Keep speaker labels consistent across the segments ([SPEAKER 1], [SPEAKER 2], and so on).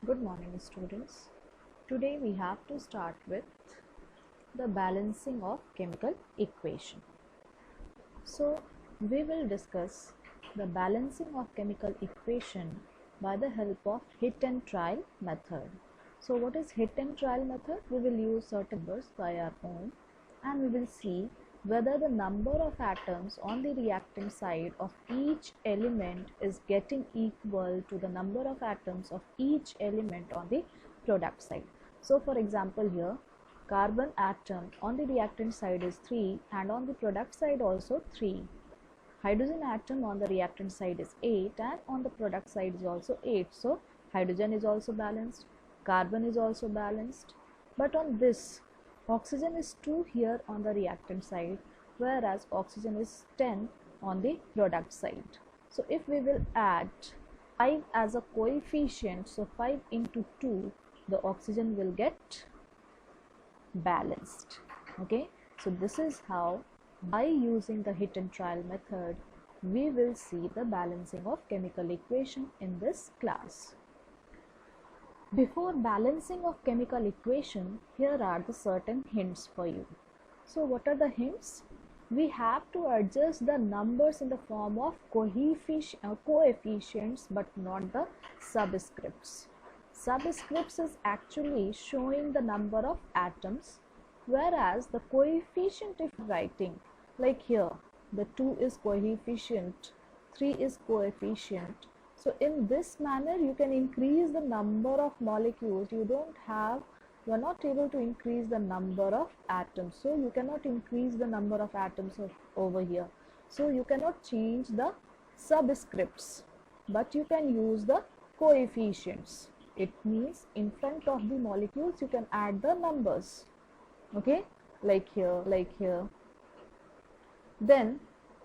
[SPEAKER 1] Good morning, students. Today we have to start with the balancing of chemical equation. So we will discuss the balancing of chemical equation by the help of hit and trial method. So what is hit and trial method? We will use certain numbers by our own and we will see whether the number of atoms on the reactant side of each element is getting equal to the number of atoms of each element on the product side. So for example, here carbon atom on the reactant side is 3 and on the product side also 3. Hydrogen atom on the reactant side is 8 and on the product side is also 8. So hydrogen is also balanced, carbon is also balanced, but on this oxygen is 2 here on the reactant side, whereas oxygen is 10 on the product side. So if we will add 5 as a coefficient, so 5 into 2, the oxygen will get balanced. Okay, so this is how, by using the hit and trial method, we will see the balancing of chemical equation in this class. Before balancing of chemical equation, here are the certain hints for you. So what are the hints? We have to adjust the numbers in the form of coefficients but not the subscripts. Subscripts is actually showing the number of atoms, whereas the coefficient, if writing like here, the 2 is coefficient, 3 is coefficient. So in this manner you can increase the number of molecules. You are not able to increase the number of atoms, so you cannot increase the number of atoms over here. So you cannot change the subscripts, but you can use the coefficients. It means in front of the molecules you can add the numbers. Okay, like here. Then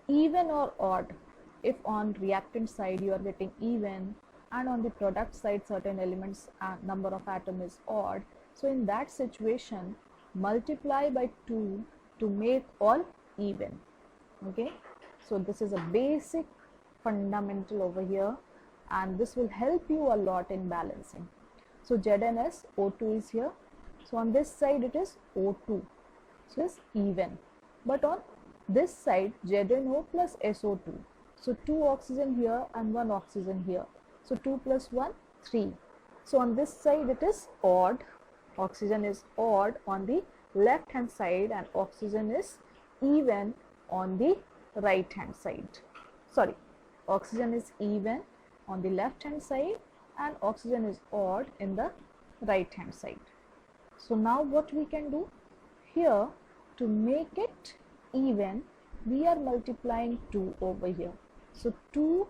[SPEAKER 1] even or odd. If on reactant side you are getting even and on the product side certain elements number of atom is odd, so in that situation multiply by 2 to make all even. Okay, so this is a basic fundamental over here and this will help you a lot in balancing. So ZnS, O2 is here, so on this side it is O2, so it's even, but on this side ZnO plus SO2, so 2 oxygen here and 1 oxygen here, so 2 plus 1, 3. So on this side it is odd, oxygen is odd on the left hand side and oxygen is even on the right hand side. Sorry, oxygen is even on the left hand side and oxygen is odd in the right hand side. So now what we can do here, to make it even, we are multiplying 2 over here. So 2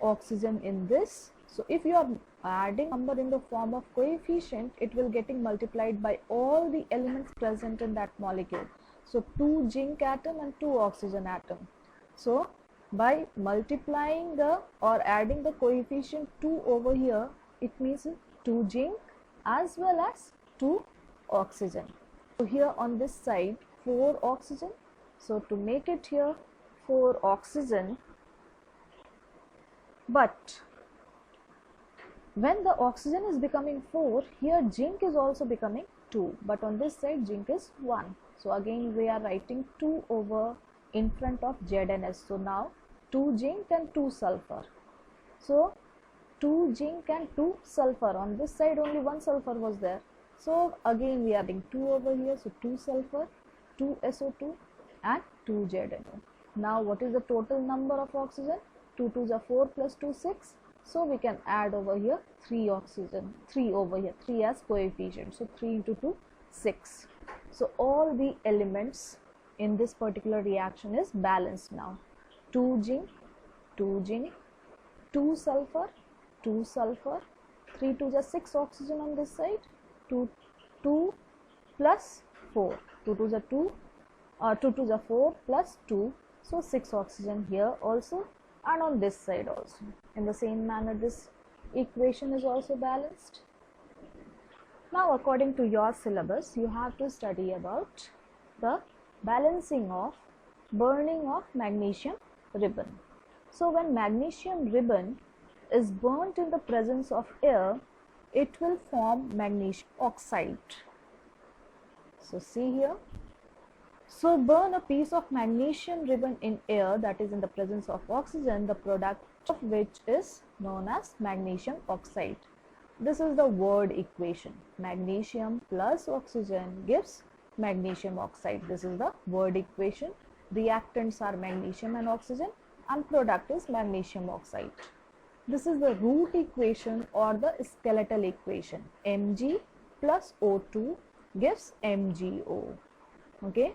[SPEAKER 1] oxygen in this. So if you are adding number in the form of coefficient, it will getting multiplied by all the elements present in that molecule. So 2 zinc atom and 2 oxygen atom. So by multiplying the or adding the coefficient 2 over here, it means 2 zinc as well as 2 oxygen. So here on this side 4 oxygen. So to make it here 4 oxygen, but when the oxygen is becoming 4, here zinc is also becoming 2, but on this side zinc is 1. So again we are writing 2 over in front of ZnS. So now 2 zinc and 2 sulfur. So 2 zinc and 2 sulfur. On this side only 1 sulfur was there. So again we are adding 2 over here. So 2 sulfur, 2 SO2 and 2 ZnO. Now what is the total number of oxygen? 2 2s are 4 plus 2 6. So we can add over here 3 oxygen, 3 over here, 3 as coefficient. So 3 into 2, 6. So all the elements in this particular reaction is balanced now. 2 zinc, 2 zinc, 2 sulfur, 2 sulfur, 3 2s are 6 oxygen on this side, 2 plus 4, 2 2s are 2, 2 2s are 4 plus 2, so 6 oxygen here also and on this side also. In the same manner this equation is also balanced. Now according to your syllabus you have to study about the balancing of burning of magnesium ribbon. So when magnesium ribbon is burnt in the presence of air, it will form magnesium oxide. So see here. So burn a piece of magnesium ribbon in air, that is in the presence of oxygen, the product of which is known as magnesium oxide. This is the word equation. Magnesium plus oxygen gives magnesium oxide. This is the word equation. Reactants are magnesium and oxygen, and product is magnesium oxide. This is the root equation or the skeletal equation. Mg plus O2 gives MgO. Okay.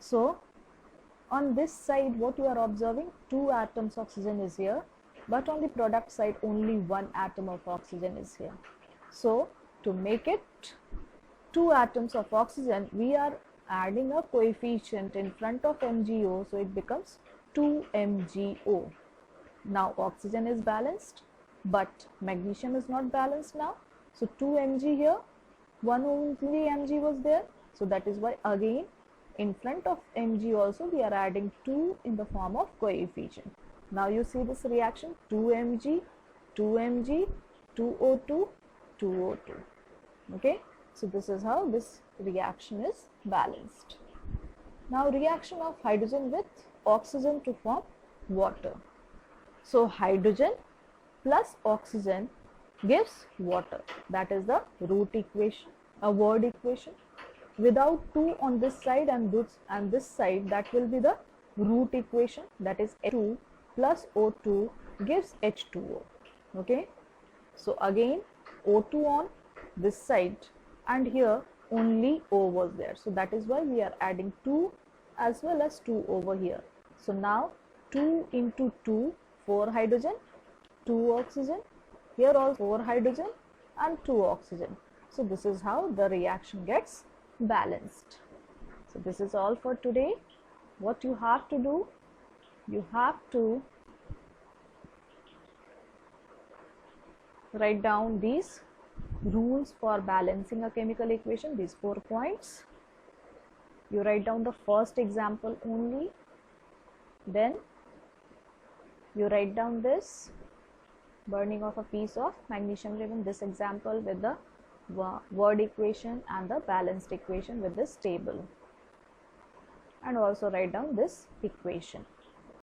[SPEAKER 1] So on this side, what you are observing, 2 atoms oxygen is here, but on the product side only 1 atom of oxygen is here. So to make it 2 atoms of oxygen, we are adding a coefficient in front of MgO, so it becomes 2MgO. Now oxygen is balanced, but magnesium is not balanced now. So 2Mg here, 1 only Mg was there, so that is why again in front of Mg also we are adding 2 in the form of coefficient. Now you see this reaction, 2Mg, 2Mg, 2O2, 2O2. Okay, so this is how this reaction is balanced. Now reaction of hydrogen with oxygen to form water. So hydrogen plus oxygen gives water. That is the root equation, a word equation. Without 2 on this side and this side, that will be the root equation, that is H2 plus O2 gives H2O. Okay, so again O2 on this side, and here only O was there, so that is why we are adding 2 as well as 2 over here. So now 2 into 2, 4 hydrogen, 2 oxygen, here also 4 hydrogen and 2 oxygen. So this is how the reaction gets balanced. So this is all for today. What you have to do, you have to write down these rules for balancing a chemical equation, these 4 points. You write down the first example only, then you write down this burning of a piece of magnesium ribbon, this example with the word equation and the balanced equation with this table, and also write down this equation.